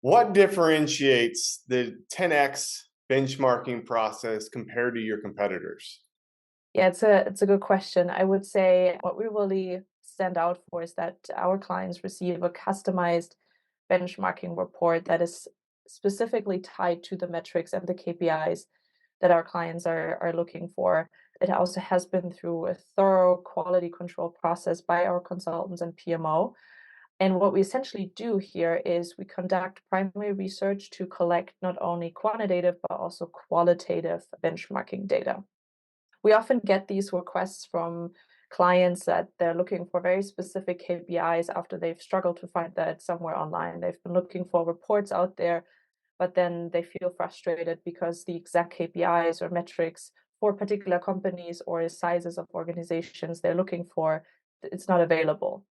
What differentiates the 10x benchmarking process compared to your competitors? Yeah, it's a good question. I would say what we really stand out for is that our clients receive a customized benchmarking report that is specifically tied to the metrics and the KPIs that our clients are looking for. It also has been through a thorough quality control process by our consultants and PMO. And what we essentially do here is we conduct primary research to collect not only quantitative but also qualitative benchmarking data. We often get these requests from clients that they're looking for very specific KPIs after they've struggled to find that somewhere online. They've been looking for reports out there, but then they feel frustrated because the exact KPIs or metrics for particular companies or sizes of organizations they're looking for, it's not available.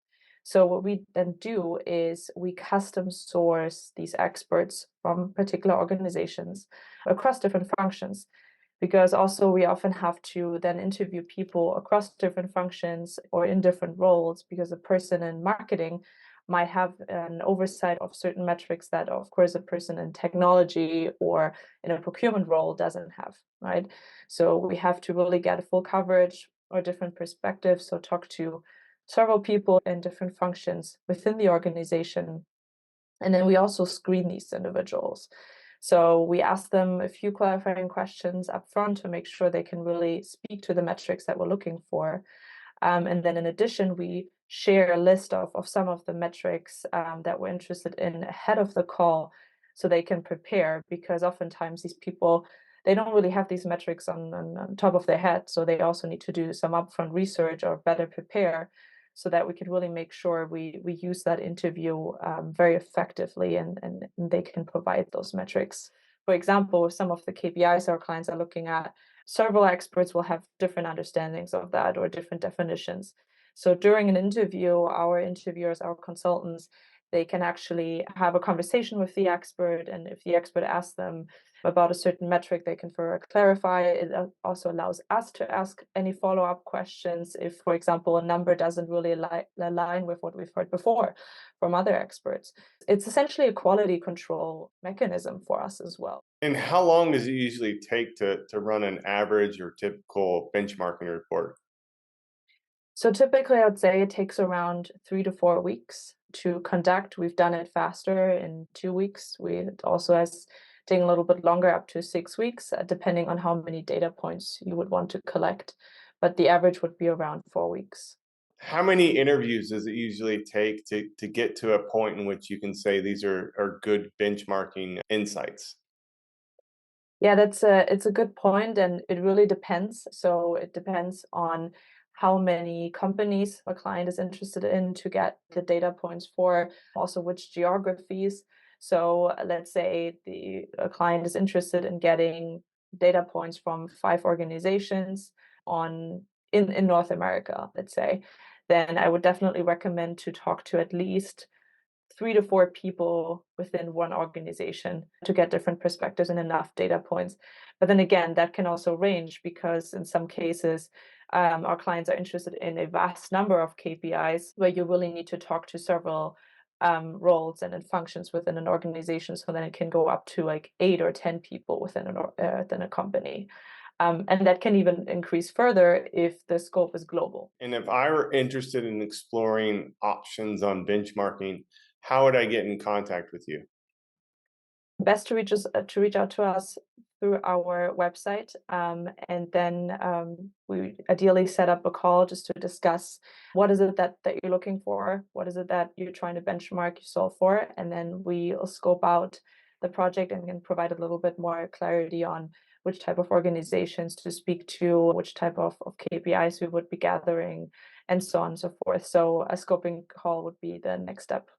So what we then do is we custom source these experts from particular organizations across different functions, because also we often have to then interview people across different functions or in different roles, because a person in marketing might have an oversight of certain metrics that of course a person in technology or in a procurement role doesn't have, right? So we have to really get a full coverage or different perspectives, so talk to several people in different functions within the organization, and then we also screen these individuals. So we ask them a few clarifying questions up front to make sure they can really speak to the metrics that we're looking for. And then in addition, we share a list of some of the metrics that we're interested in ahead of the call so they can prepare, because oftentimes these people, they don't really have these metrics on top of their head. So they also need to do some upfront research or better prepare so that we can really make sure we use that interview very effectively, and they can provide those metrics. For example, some of the KPIs our clients are looking at, several experts will have different understandings of that or different definitions. So during an interview, our interviewers, our consultants, they can actually have a conversation with the expert. And if the expert asks them about a certain metric, they can further clarify. It also allows us to ask any follow-up questions if, for example, a number doesn't really align with what we've heard before from other experts. It's essentially a quality control mechanism for us as well. And how long does it usually take to run an average or typical benchmarking report? So typically, I would say it takes around 3 to 4 weeks to conduct. We've done it faster in 2 weeks. We also has taken a little bit longer, up to 6 weeks, depending on how many data points you would want to collect. But the average would be around 4 weeks. How many interviews does it usually take to get to a point in which you can say these are good benchmarking insights? Yeah, it's a good point, and it really depends. So it depends on how many companies a client is interested in to get the data points for, also which geographies. So let's say a client is interested in getting data points from 5 organizations on in North America, let's say, then I would definitely recommend to talk to at least 3 to 4 people within one organization to get different perspectives and enough data points. But then again, that can also range, because in some cases, our clients are interested in a vast number of KPIs where you really need to talk to several roles and functions within an organization. So then it can go up to like 8 or 10 people within a company. And that can even increase further if the scope is global. And if I were interested in exploring options on benchmarking, how would I get in contact with you? Best to reach out to us through our website, and then we ideally set up a call just to discuss what is it that you're looking for, what is it that you're trying to benchmark yourself for, and then we'll scope out the project and can provide a little bit more clarity on which type of organizations to speak to, which type of KPIs we would be gathering, and so on and so forth. So a scoping call would be the next step.